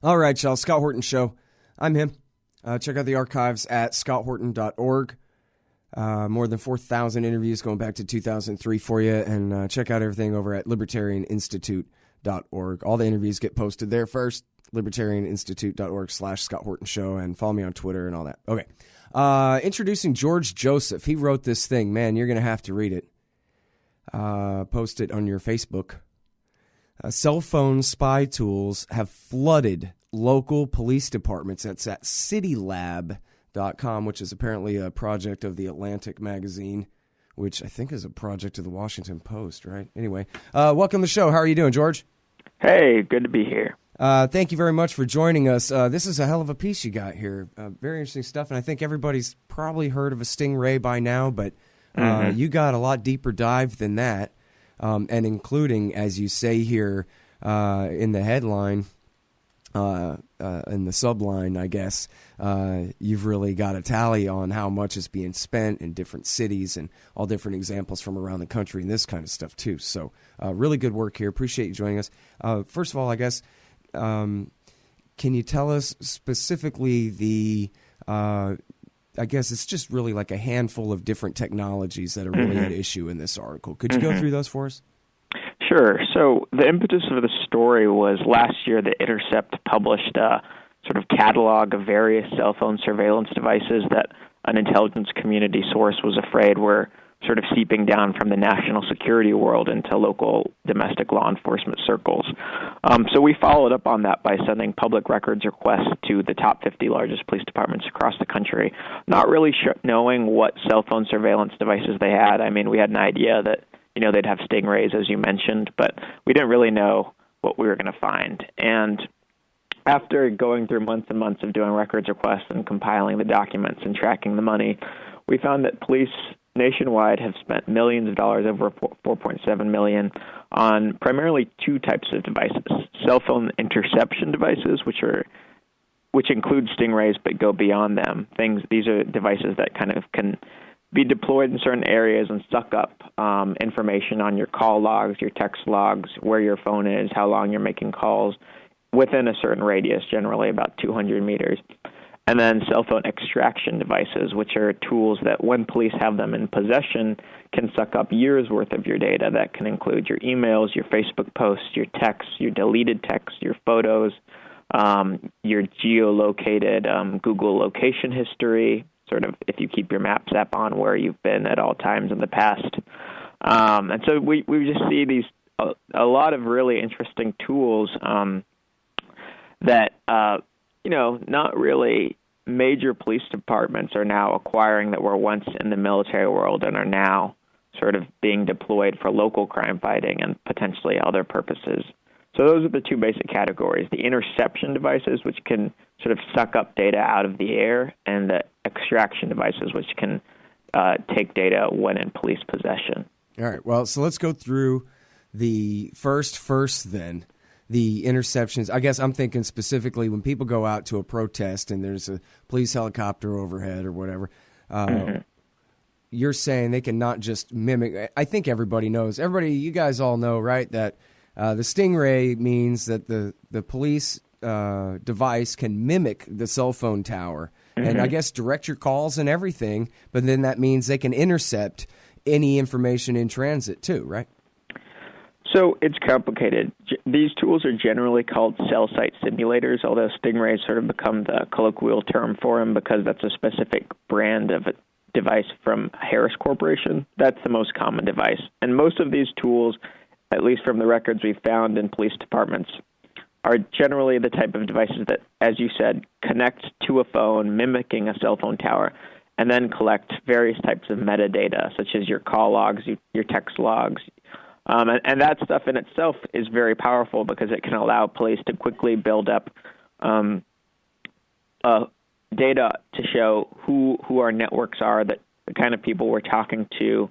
All right, y'all. Scott Horton Show. I'm him. Check out the archives at scotthorton.org. More than 4,000 interviews going back to 2003 for you. And check out everything over at libertarianinstitute.org. All the interviews get posted there first. libertarianinstitute.org/Scott Horton Show. And follow me on Twitter and all that. Okay. Introducing George Joseph. He wrote this thing. Man, you're going to have to read it. Post it on your Facebook. Cell phone spy tools have flooded local police departments. That's at citylab.com, which is apparently a project of the Atlantic magazine, which I think is a project of the Washington Post, right? Anyway, welcome to the show. How are you doing, George? Hey, good to be here. Thank you very much for joining us. This is a hell of a piece you got here. Very interesting stuff, and I think everybody's probably heard of a stingray by now, but you got a lot deeper dive than that. And including, as you say here in the headline, in the subline, I guess, you've really got a tally on how much is being spent in different cities and all different examples from around the country and this kind of stuff, too. So really good work here. Appreciate you joining us. First of all, I guess, can you tell us specifically the I guess it's just really like a handful of different technologies that are really at issue in this article. Could you go through those for us? Sure. So the impetus of the story was last year The Intercept published a sort of catalog of various cell phone surveillance devices that an intelligence community source was afraid were sort of seeping down from the national security world into local domestic law enforcement circles. So we followed up on that by sending public records requests to the top 50 largest police departments across the country, not really knowing what cell phone surveillance devices they had. I mean, we had an idea that, they'd have stingrays, as you mentioned, but we didn't really know what we were going to find. And after going through months and months of doing records requests and compiling the documents and tracking the money, we found that police nationwide have spent millions of dollars, over $4.7 million, on primarily two types of devices: cell phone interception devices, which include stingrays but go beyond them. These are devices that kind of can be deployed in certain areas and suck up information on your call logs, your text logs, where your phone is, how long you're making calls, within a certain radius, generally about 200 meters. And then cell phone extraction devices, which are tools that when police have them in possession can suck up years' worth of your data. That can include your emails, your Facebook posts, your texts, your deleted texts, your photos, your geolocated Google location history, sort of if you keep your Maps app on where you've been at all times in the past. And so we just see these a lot of really interesting tools that not really major police departments are now acquiring that were once in the military world and are now sort of being deployed for local crime fighting and potentially other purposes. So those are the two basic categories: the interception devices, which can sort of suck up data out of the air, and the extraction devices, which can take data when in police possession. All right. Well, so let's go through the first then. The interceptions. I guess I'm thinking specifically when people go out to a protest and there's a police helicopter overhead or whatever, you're saying they can not just mimic. I think everybody knows. You guys all know, right, that the stingray means that the police device can mimic the cell phone tower and I guess direct your calls and everything, but then that means they can intercept any information in transit too, right? So it's complicated. These tools are generally called cellsite simulators, although stingrays sort of become the colloquial term for them because that's a specific brand of a device from Harris Corporation. That's the most common device. And most of these tools, at least from the records we've found in police departments, are generally the type of devices that, as you said, connect to a phone, mimicking a cell phone tower, and then collect various types of metadata, such as your call logs, your text logs. And that stuff in itself is very powerful because it can allow police to quickly build up data to show who our networks are, the kind of people we're talking to,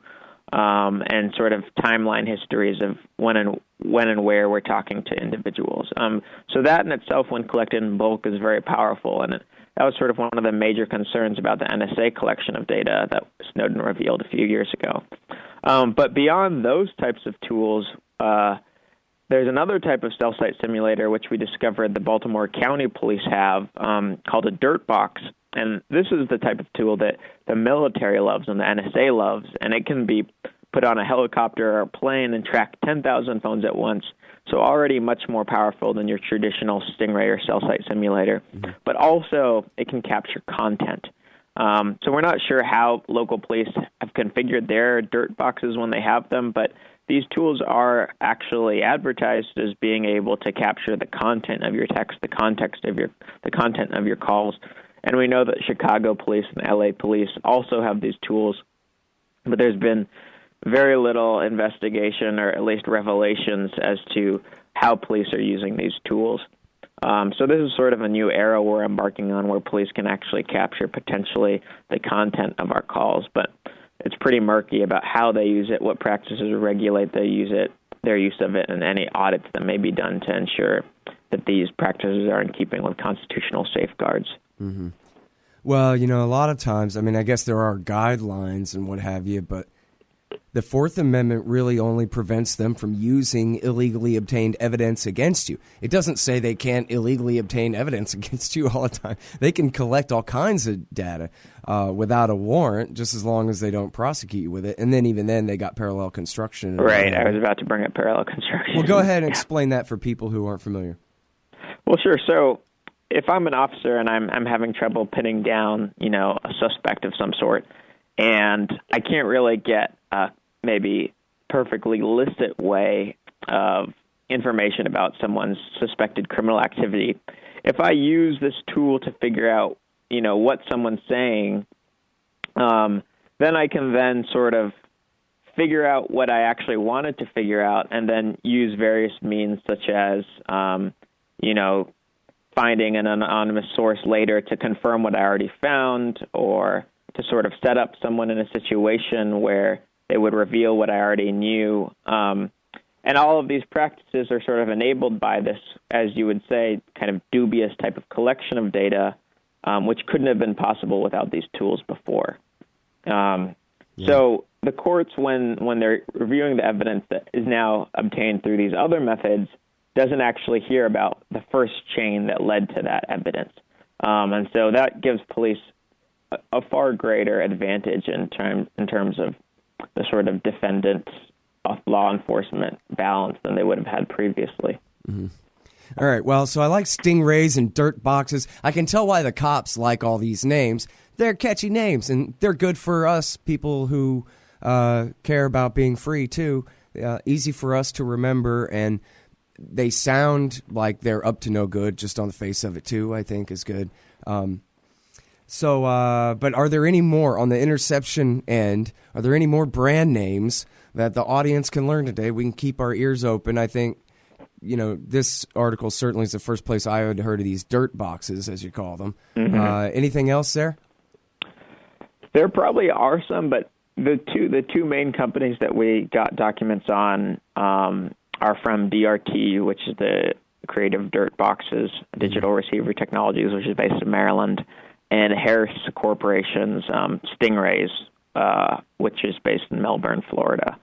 and sort of timeline histories of when and where we're talking to individuals. So that in itself, when collected in bulk, is very powerful. And that was sort of one of the major concerns about the NSA collection of data that Snowden revealed a few years ago. But beyond those types of tools, there's another type of cell site simulator which we discovered the Baltimore County Police have called a Dirtbox. And this is the type of tool that the military loves and the NSA loves, and it can be put on a helicopter or a plane and track 10,000 phones at once. So already much more powerful than your traditional Stingray or cell site simulator. Mm-hmm. But also it can capture content. So we're not sure how local police have configured their Dirtboxes when they have them, but these tools are actually advertised as being able to capture the content of your text, the context of the content of your calls. And we know that Chicago police and LA police also have these tools, but there's been very little investigation or at least revelations as to how police are using these tools. So this is sort of a new era we're embarking on where police can actually capture potentially the content of our calls, but it's pretty murky about how they use it, what practices regulate their use of it, and any audits that may be done to ensure that these practices are in keeping with constitutional safeguards. Mm-hmm. Well, a lot of times, I guess there are guidelines and what have you, but the Fourth Amendment really only prevents them from using illegally obtained evidence against you. It doesn't say they can't illegally obtain evidence against you all the time. They can collect all kinds of data without a warrant, just as long as they don't prosecute you with it. And then even then, they got parallel construction. Right. I was about to bring up parallel construction. Well, go ahead and explain that for people who aren't familiar. Well, sure. So if I'm an officer and I'm having trouble pinning down, a suspect of some sort, and I can't really get a maybe perfectly licit way of information about someone's suspected criminal activity, if I use this tool to figure out, what someone's saying, then I can then sort of figure out what I actually wanted to figure out and then use various means such as, finding an anonymous source later to confirm what I already found, or to sort of set up someone in a situation where they would reveal what I already knew. And all of these practices are sort of enabled by this, as you would say, kind of dubious type of collection of data, which couldn't have been possible without these tools before. So the courts, when they're reviewing the evidence that is now obtained through these other methods, doesn't actually hear about the first chain that led to that evidence. And so that gives police a far greater advantage in terms of the sort of defendant law enforcement balance than they would have had previously. Mm-hmm. All right. Well, so I like Stingrays and Dirtboxes. I can tell why the cops like all these names. They're catchy names, and they're good for us people who care about being free, too. Easy for us to remember, and they sound like they're up to no good just on the face of it, too, I think is good. But are there any more on the interception end? Are there any more brand names that the audience can learn today? We can keep our ears open. I think, this article certainly is the first place I had heard of these Dirtboxes, as you call them. Mm-hmm. Anything else there? There probably are some, but the two main companies that we got documents on are from DRT, which is the creator of Dirtboxes, Digital Receiver Technologies, which is based in Maryland, and Harris Corporation's Stingrays, which is based in Melbourne, Florida.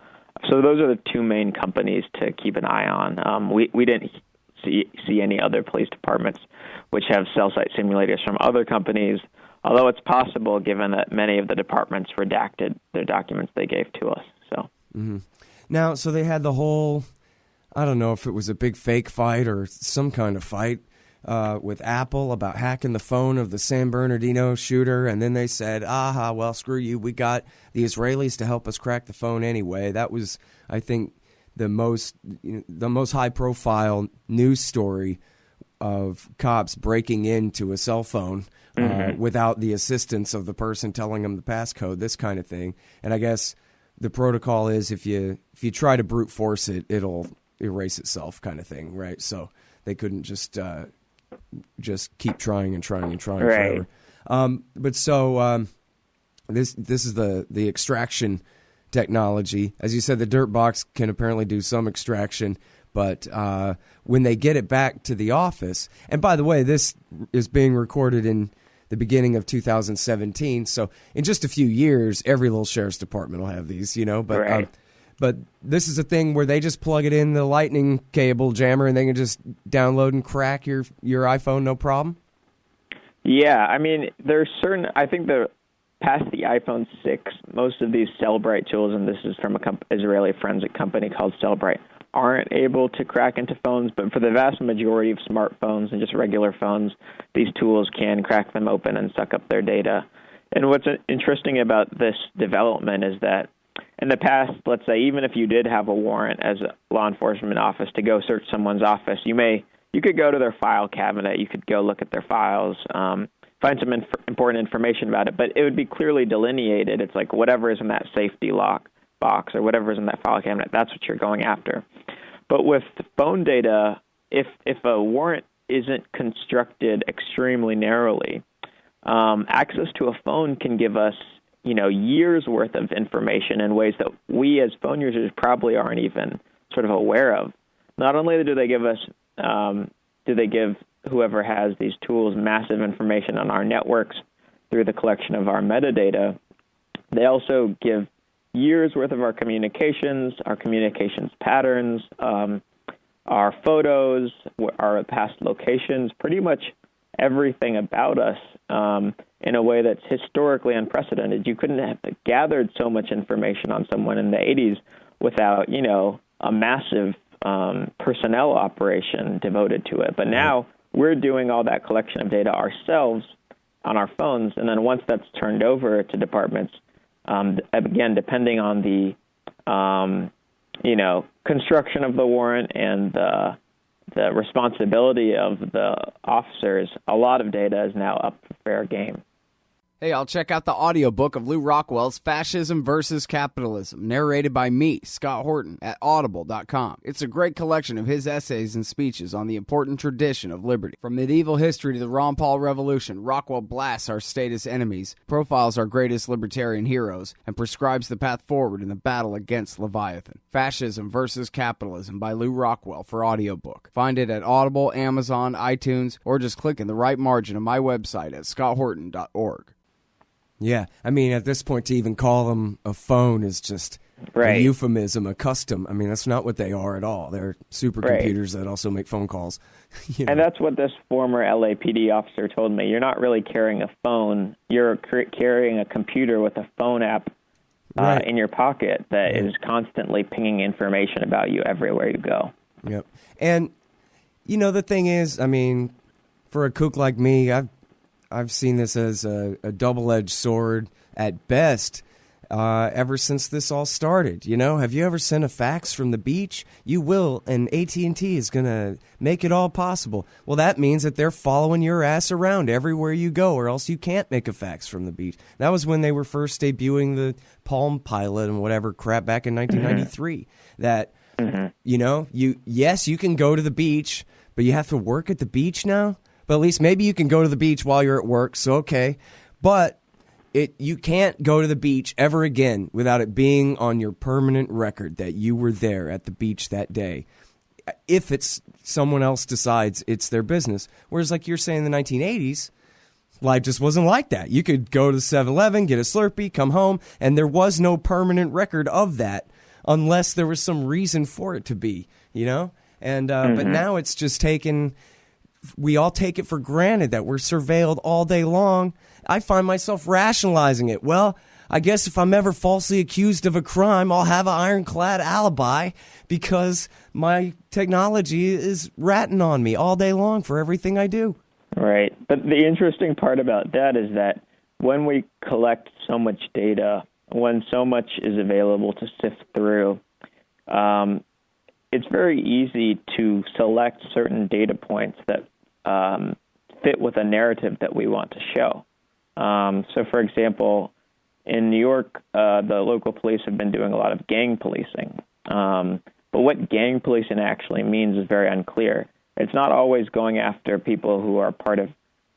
So those are the two main companies to keep an eye on. We didn't see any other police departments which have cell site simulators from other companies, although it's possible given that many of the departments redacted their documents they gave to us. So Now, so they had the whole, I don't know if it was a big fake fight or some kind of fight, with Apple about hacking the phone of the San Bernardino shooter, and then they said, well, screw you, we got the Israelis to help us crack the phone anyway. That was, I think, the most high-profile news story of cops breaking into a cell phone without the assistance of the person telling them the passcode, this kind of thing. And I guess the protocol is if you try to brute force it, it'll erase itself kind of thing, right? So they couldn't just keep trying and trying and trying right. forever. This is the extraction technology. As you said, the Dirtbox can apparently do some extraction, but when they get it back to the office, and by the way, this is being recorded in the beginning of 2017, so in just a few years, every little sheriff's department will have these, but right. But this is a thing where they just plug it in the lightning cable jammer and they can just download and crack your iPhone, no problem? Yeah, I mean, there's certain, I think past the iPhone 6, most of these Cellbrite tools, and this is from a Israeli forensic company called Cellbrite, aren't able to crack into phones, but for the vast majority of smartphones and just regular phones, these tools can crack them open and suck up their data. And what's interesting about this development is that in the past, let's say, even if you did have a warrant as a law enforcement office to go search someone's office, you could go to their file cabinet, you could go look at their files, find some important information about it, but it would be clearly delineated. It's like whatever is in that safety lock box or whatever is in that file cabinet, that's what you're going after. But with phone data, if a warrant isn't constructed extremely narrowly, access to a phone can give us, years worth of information in ways that we as phone users probably aren't even sort of aware of. Not only do they give us, do they give whoever has these tools massive information on our networks through the collection of our metadata, they also give years worth of our communications patterns, our photos, our past locations, pretty much everything about us in a way that's historically unprecedented. You couldn't have gathered so much information on someone in the 80s without, a massive personnel operation devoted to it. But now we're doing all that collection of data ourselves on our phones, and then once that's turned over to departments, again, depending on the, construction of the warrant and the responsibility of the officers, a lot of data is now up for fair game. Hey, I'll check out the audiobook of Lou Rockwell's Fascism versus Capitalism, narrated by me, Scott Horton, at audible.com. It's a great collection of his essays and speeches on the important tradition of liberty. From medieval history to the Ron Paul Revolution, Rockwell blasts our statist enemies, profiles our greatest libertarian heroes, and prescribes the path forward in the battle against Leviathan. Fascism versus Capitalism by Lou Rockwell for audiobook. Find it at Audible, Amazon, iTunes, or just click in the right margin of my website at scotthorton.org. Yeah, I mean, at this point, to even call them a phone is just a euphemism, a custom. I mean, that's not what they are at all. They're supercomputers that also make phone calls. And that's what this former LAPD officer told me. You're not really carrying a phone. You're carrying a computer with a phone app in your pocket that is constantly pinging information about you everywhere you go. Yep. And, the thing is, I mean, for a kook like me, I've seen this as a double-edged sword at best ever since this all started. Have you ever sent a fax from the beach? You will, and AT&T is going to make it all possible. Well, that means that they're following your ass around everywhere you go, or else you can't make a fax from the beach. That was when they were first debuting the Palm Pilot and whatever crap back in 1993. That, you can go to the beach, but you have to work at the beach now? But at least maybe you can go to the beach while you're at work, so okay. But you can't go to the beach ever again without it being on your permanent record that you were there at the beach that day. If it's someone else decides it's their business. Whereas like you're saying in the 1980s, life just wasn't like that. You could go to 7-Eleven, get a Slurpee, come home, and there was no permanent record of that unless there was some reason for it to be, And but now it's just taken... We all take it for granted that we're surveilled all day long. I find myself rationalizing it. Well, I guess if I'm ever falsely accused of a crime, I'll have an ironclad alibi because my technology is ratting on me all day long for everything I do. Right. But the interesting part about that is that when we collect so much data, when so much is available to sift through, it's very easy to select certain data points that fit with a narrative that we want to show. So, for example, in New York, the local police have been doing a lot of gang policing. But what gang policing actually means is very unclear. It's not always going after people who are part of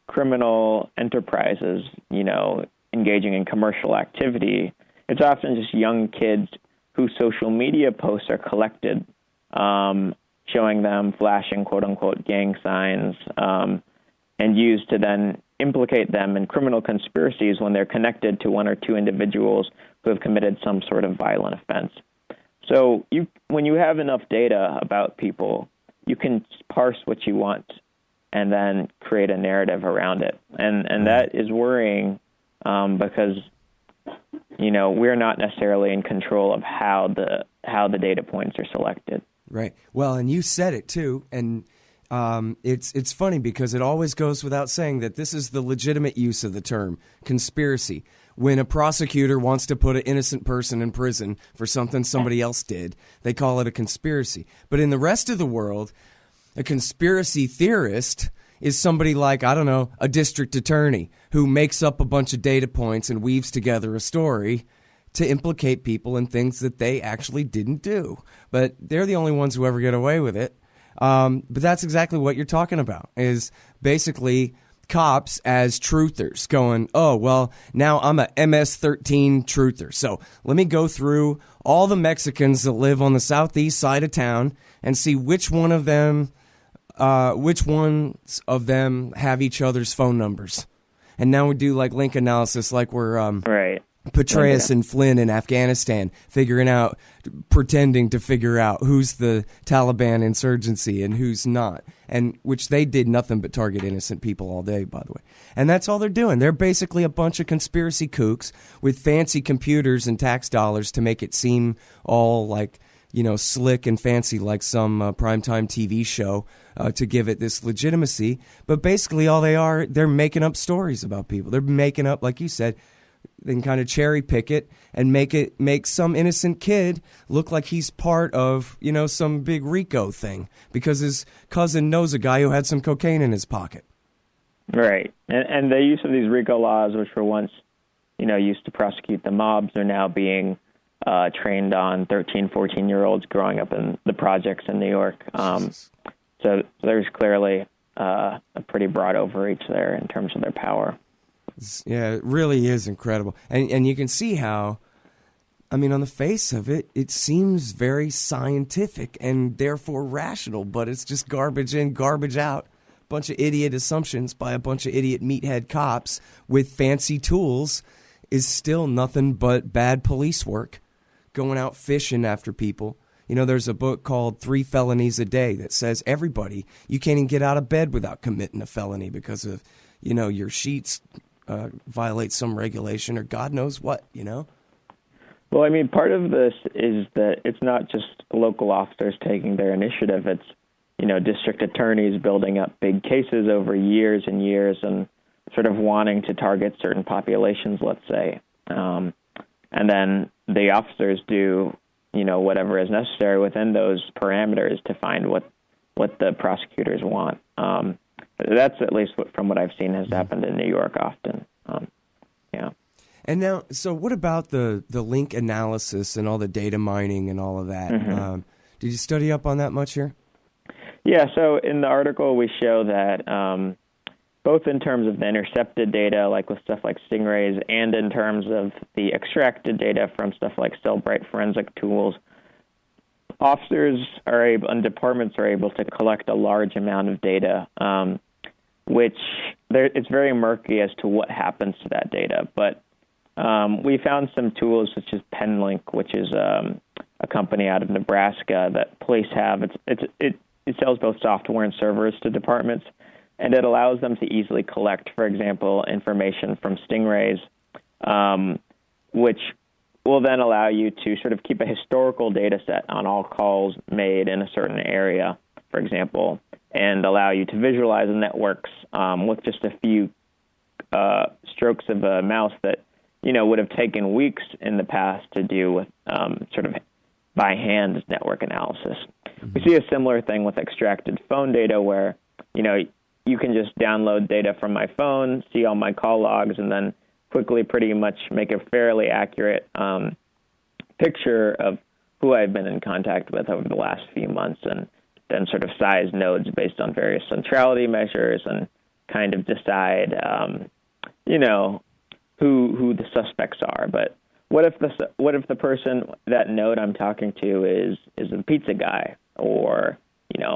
criminal enterprises, engaging in commercial activity. It's often just young kids whose social media posts are collected, showing them flashing quote-unquote gang signs, and used to then implicate them in criminal conspiracies when they're connected to one or two individuals who have committed some sort of violent offense. So when you have enough data about people, you can parse what you want and then create a narrative around it. And that is worrying because, we're not necessarily in control of how the data points are selected. Right. Well, and you said it too, and it's funny because it always goes without saying that this is the legitimate use of the term conspiracy. When a prosecutor wants to put an innocent person in prison for something somebody else did, they call it a conspiracy. But in the rest of the world, a conspiracy theorist is somebody like, I don't know, a district attorney who makes up a bunch of data points and weaves together a story to implicate people in things that they actually didn't do. But they're the only ones who ever get away with it. But that's exactly what you're talking about, is basically cops as truthers going, oh, well, now I'm a MS-13 truther. So let me go through all the Mexicans that live on the southeast side of town and see which ones of them have each other's phone numbers. And now we do like link analysis, like we're right. Petraeus and Flynn in Afghanistan, pretending to figure out who's the Taliban insurgency and who's not, and which they did nothing but target innocent people all day, by the way. And that's all they're doing. They're basically a bunch of conspiracy kooks with fancy computers and tax dollars to make it seem all like, slick and fancy, like some primetime TV show to give it this legitimacy. But basically all they're making up stories about people. They're making up, like you said, they can kind of cherry pick it and make some innocent kid look like he's part of, some big RICO thing because his cousin knows a guy who had some cocaine in his pocket. Right. And the use of these RICO laws, which were once, used to prosecute the mobs, are now being trained on 13, 14-year-olds growing up in the projects in New York. So there's clearly a pretty broad overreach there in terms of their power. Yeah, it really is incredible. And you can see how, on the face of it, it seems very scientific and therefore rational, but it's just garbage in, garbage out. Bunch of idiot assumptions by a bunch of idiot meathead cops with fancy tools is still nothing but bad police work, going out fishing after people. There's a book called 3 Felonies a Day that says everybody, you can't even get out of bed without committing a felony because of, your sheets violate some regulation or God knows what, Well, part of this is that it's not just local officers taking their initiative. It's, district attorneys building up big cases over years and years and sort of wanting to target certain populations, let's say. And then the officers do, whatever is necessary within those parameters to find what the prosecutors want. That's at least from what I've seen has happened in New York often. Yeah. And now, so what about the link analysis and all the data mining and all of that? Mm-hmm. Did you study up on that much here? Yeah, so in the article we show that both in terms of the intercepted data, like with stuff like stingrays, and in terms of the extracted data from stuff like cellsite forensic tools, officers and departments are able to collect a large amount of data, which it's very murky as to what happens to that data. But we found some tools such as PenLink, which is a company out of Nebraska that police have. It sells both software and servers to departments, and it allows them to easily collect, for example, information from stingrays, which will then allow you to sort of keep a historical data set on all calls made in a certain area, for example, and allow you to visualize the networks with just a few strokes of a mouse that, would have taken weeks in the past to do with sort of by hand network analysis. Mm-hmm. We see a similar thing with extracted phone data where, you can just download data from my phone, see all my call logs, and then quickly pretty much make a fairly accurate picture of who I've been in contact with over the last few months, and then sort of size nodes based on various centrality measures and kind of decide, who the suspects are. But what if the person, that node I'm talking to is a pizza guy or,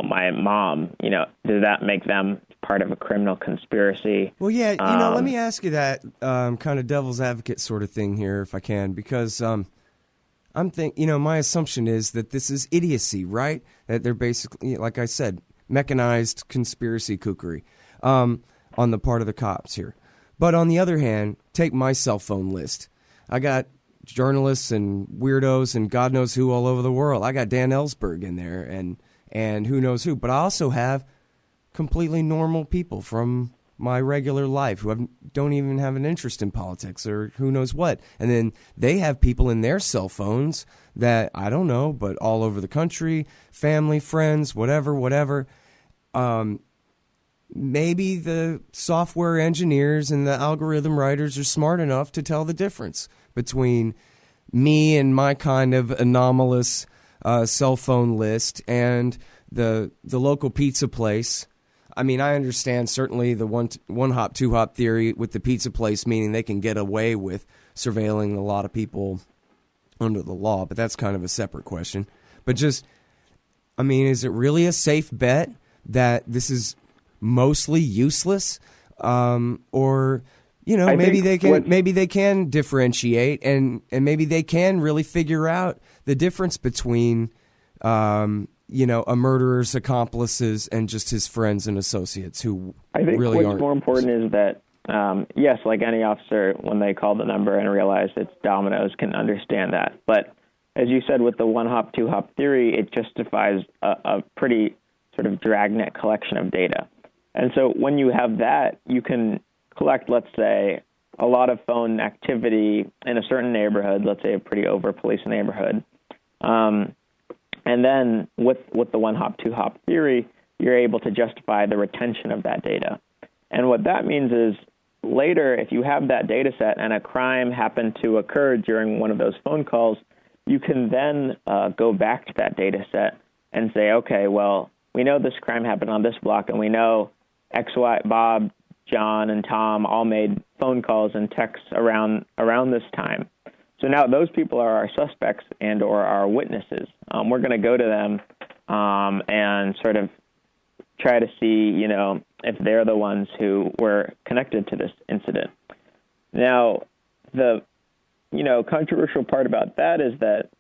my mom, does that make them part of a criminal conspiracy? Well, yeah, let me ask you that kind of devil's advocate sort of thing here, if I can, because my assumption is that this is idiocy, right? That they're basically, like I said, mechanized conspiracy kookery on the part of the cops here. But on the other hand, take my cell phone list. I got journalists and weirdos and God knows who all over the world. I got Dan Ellsberg in there and who knows who. But I also have completely normal people from my regular life who don't even have an interest in politics or who knows what. And then they have people in their cell phones that, I don't know, but all over the country, family, friends, whatever. Maybe the software engineers and the algorithm writers are smart enough to tell the difference between me and my kind of anomalous cell phone list and the local pizza place. I mean, I understand certainly the one hop, two hop theory with the pizza place, meaning they can get away with surveilling a lot of people under the law, but that's kind of a separate question. But just, I mean, is it really a safe bet that this is mostly useless? Or, maybe they can differentiate and maybe they can really figure out the difference between, a murderer's accomplices and just his friends and associates who I think really aren't. What's more important is that, yes, like any officer, when they call the number and realize it's Domino's, can understand that. But as you said, with the one hop, two hop theory, it justifies a pretty sort of dragnet collection of data. And so when you have that, you can collect, let's say, a lot of phone activity in a certain neighborhood, let's say a pretty over-policed neighborhood. And then with the one hop, two hop theory, you're able to justify the retention of that data. And what that means is later, if you have that data set and a crime happened to occur during one of those phone calls, you can then go back to that data set and say, okay, well, we know this crime happened on this block, and we know X, Y, Bob, John, and Tom all made phone calls and texts around this time. So now those people are our suspects and or our witnesses. We're going to go to them and sort of try to see, if they're the ones who were connected to this incident. Now, the, controversial part about that is that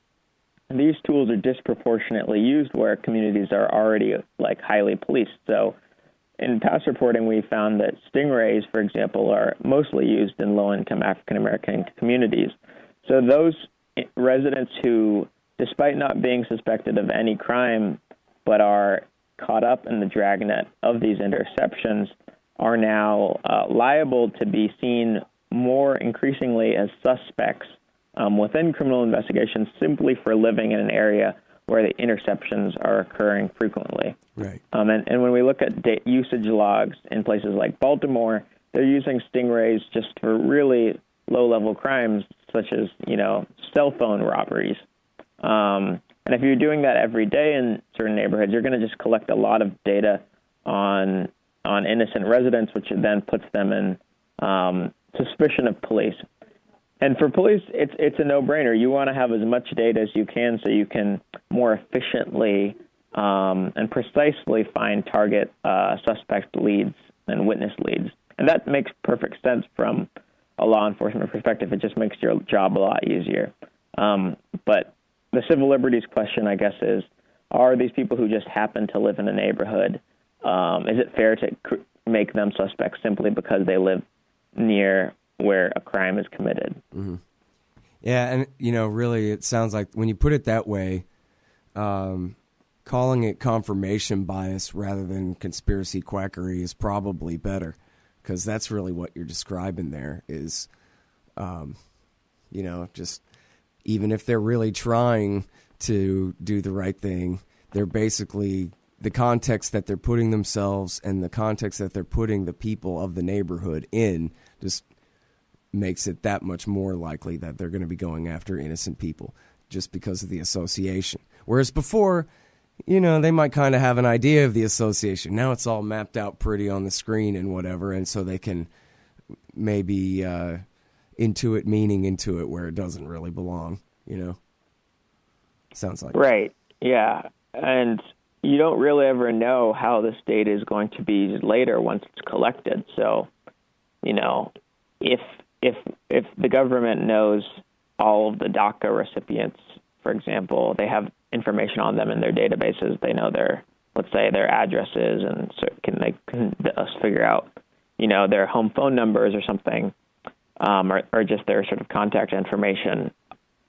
these tools are disproportionately used where communities are already, highly policed. So in past reporting, we found that stingrays, for example, are mostly used in low-income African-American communities. So those residents who, despite not being suspected of any crime, but are caught up in the dragnet of these interceptions, are now liable to be seen more increasingly as suspects within criminal investigations simply for living in an area where the interceptions are occurring frequently. Right. And when we look at usage logs in places like Baltimore, they're using stingrays just for really low-level crimes such as, cell phone robberies. And if you're doing that every day in certain neighborhoods, you're going to just collect a lot of data on innocent residents, which then puts them in suspicion of police. And for police, it's a no-brainer. You want to have as much data as you can so you can more efficiently and precisely find target suspect leads and witness leads. And that makes perfect sense from a law enforcement perspective. It just makes your job a lot easier. But the civil liberties question, I guess, is, are these people who just happen to live in a neighborhood, is it fair to make them suspects simply because they live near where a crime is committed? Mm-hmm. Yeah, and, really it sounds like when you put it that way, calling it confirmation bias rather than conspiracy quackery is probably better, because that's really what you're describing there is, just even if they're really trying to do the right thing, they're basically the context that they're putting themselves and the context that they're putting the people of the neighborhood in just makes it that much more likely that they're going to be going after innocent people just because of the association. Whereas before, they might kind of have an idea of the association. Now it's all mapped out pretty on the screen and whatever, and so they can maybe intuit meaning into it where it doesn't really belong, Sounds like. Right, yeah. And you don't really ever know how this data is going to be used later once it's collected. So, if the government knows all of the DACA recipients for example, they have information on them in their databases. They know let's say their addresses, and so they can figure out, their home phone numbers or something, or just their sort of contact information.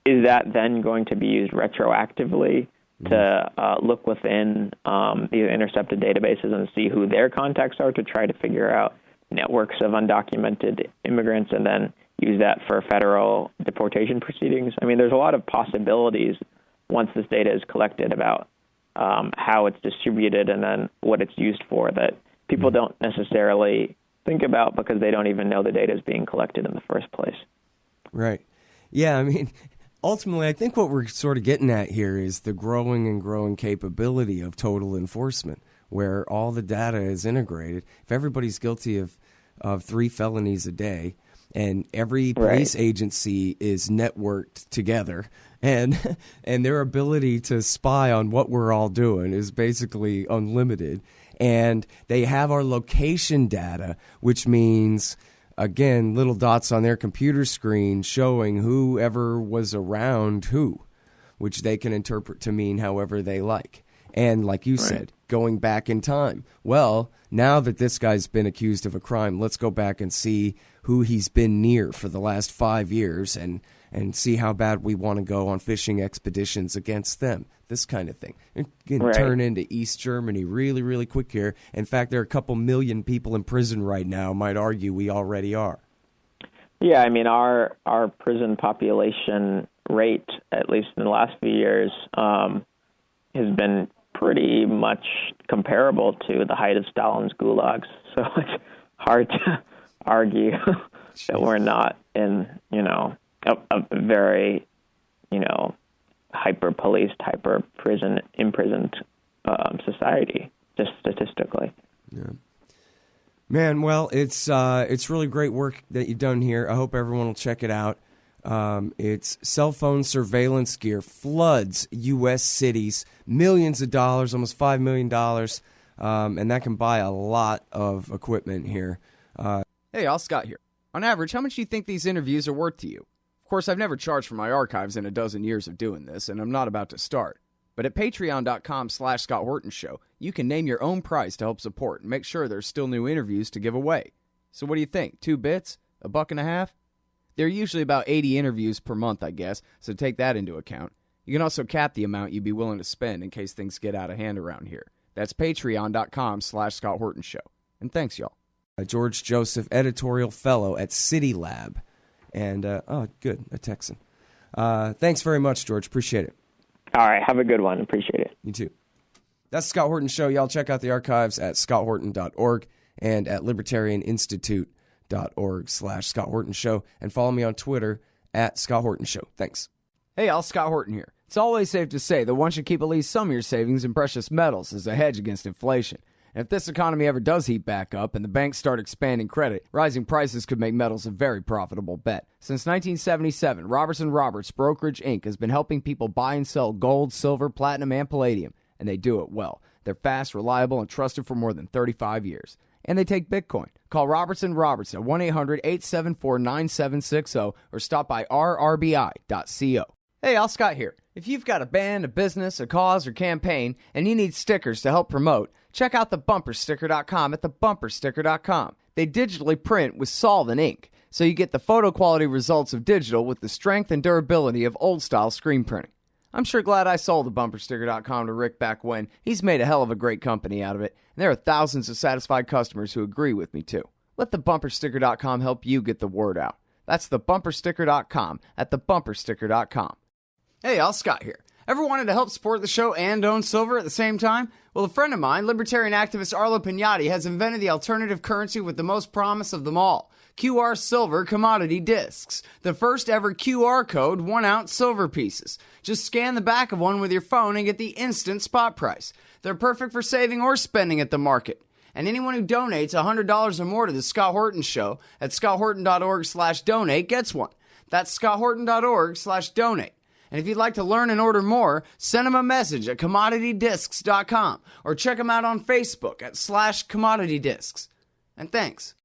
Is that then going to be used retroactively to look within these intercepted databases and see who their contacts are to try to figure out networks of undocumented immigrants and then use that for federal deportation proceedings? I mean, there's a lot of possibilities once this data is collected about how it's distributed and then what it's used for that people don't necessarily think about because they don't even know the data is being collected in the first place. Right. Yeah, I mean, ultimately, I think what we're sort of getting at here is the growing capability of total enforcement, where all the data is integrated. If everybody's guilty of 3 felonies a day, and every police agency is networked together, and their ability to spy on what we're all doing is basically unlimited, and they have our location data, which means, again, little dots on their computer screen showing whoever was around who, which they can interpret to mean however they like. And like you said, going back in time. Well, now that this guy's been accused of a crime, let's go back and see who he's been near for the last 5 years and see how bad we want to go on fishing expeditions against them. This kind of thing. It can turn into East Germany really, really quick here. In fact, there are a couple million people in prison right now. Might argue we already are. Yeah, I mean, our prison population rate, at least in the last few years, has been pretty much comparable to the height of Stalin's gulags. So it's hard to argue that we're not in, a very, hyper-policed, imprisoned society, just statistically. Yeah. Man, well, it's really great work that you've done here. I hope everyone will check it out. It's cell phone surveillance gear, floods U.S. cities, millions of dollars, almost $5 million, and that can buy a lot of equipment here. Hey, all, Scott here. On average, how much do you think these interviews are worth to you? Of course, I've never charged for my archives in a dozen years of doing this, and I'm not about to start. But at patreon.com/Scott Horton Show, you can name your own price to help support and make sure there's still new interviews to give away. So what do you think? 2 bits? $1.50? There are usually about 80 interviews per month, I guess, so take that into account. You can also cap the amount you'd be willing to spend in case things get out of hand around here. That's patreon.com/Scott Horton Show. And thanks, y'all. George Joseph, editorial fellow at City Lab. And, good, a Texan. Thanks very much, George. Appreciate it. All right, have a good one. Appreciate it. You too. That's the Scott Horton Show. Y'all check out the archives at scotthorton.org and at libertarianinstitute.org/Scott Horton Show. And follow me on Twitter at Scott Horton Show. Thanks. Hey, all, Scott Horton here. It's always safe to say that one should keep at least some of your savings in precious metals as a hedge against inflation. And if this economy ever does heat back up and the banks start expanding credit, rising prices could make metals a very profitable bet. Since 1977, Robertson Roberts Brokerage Inc. has been helping people buy and sell gold, silver, platinum, and palladium, and they do it well. They're fast, reliable, and trusted for more than 35 years. And they take Bitcoin. Call Robertson Roberts at 1-800-874-9760 or stop by rrbi.co. Hey, Al, Scott here. If you've got a band, a business, a cause, or campaign, and you need stickers to help promote, check out thebumpersticker.com at thebumpersticker.com. They digitally print with solvent ink, so you get the photo quality results of digital with the strength and durability of old-style screen printing. I'm sure glad I sold thebumpersticker.com to Rick back when. He's made a hell of a great company out of it, and there are thousands of satisfied customers who agree with me, too. Let thebumpersticker.com help you get the word out. That's thebumpersticker.com at thebumpersticker.com. Hey, all, Scott here. Ever wanted to help support the show and own silver at the same time? Well, a friend of mine, libertarian activist Arlo Pignatti, has invented the alternative currency with the most promise of them all. QR Silver Commodity Discs. The first ever QR code 1-ounce silver pieces. Just scan the back of one with your phone and get the instant spot price. They're perfect for saving or spending at the market. And anyone who donates $100 or more to the Scott Horton Show at scotthorton.org/donate gets one. That's scotthorton.org/donate. And if you'd like to learn and order more, send them a message at commoditydiscs.com or check them out on Facebook at /commoditydiscs. And thanks.